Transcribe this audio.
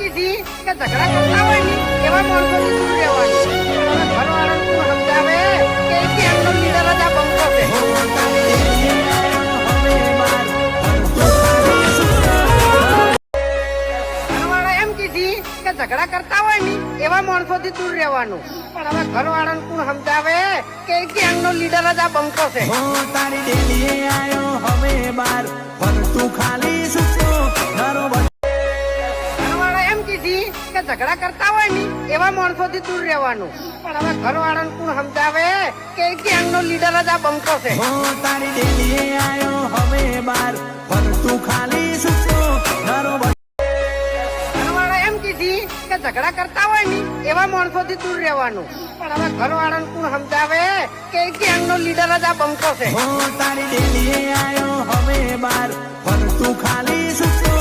કીધી કે ઝઘડા કરતા હોય ને એવા માણસોથી દૂર રહેવાનું. પણ હવે ઘરવાળાને કોણ સમજાવે કે એમનો લીડર જ આ બંકો છે. ઘરવાળા એમ કીધી કે ઝઘડા કરતા હોય ને એવા માણસોથી દૂર રહેવાનું. પણ હવે ઘરવાળાને કોણ સમજાવે કે એમનો લીડર જ આ બંકો છે. તારી ડેલીએ આયો હવે બાર ફરતું ખાલી સુતો ઘરવાળા એમ કીધી કે ઝઘડા કરતા હોય ને એવા માણસોથી દૂર રહેવાનું. પણ હવે ઘરવાળાને કોણ સમજાવે કે એમનો લીડર જ આ બંકો છે. તારી ડેલીએ આયો હવે બાર ફરતું ખાલી સુતો ઘરવાળા એમ કીધી કે ઝઘડા કરતા હોય ને એવા માણસોથી દૂર રહેવાનું. પણ હવે ઘરવાળાને કોણ સમજાવે કે એમનો લીડર જ આ બંકો છે. તારી ડેલીએ આયો હવે બાર ફરતું ખાલી સુતો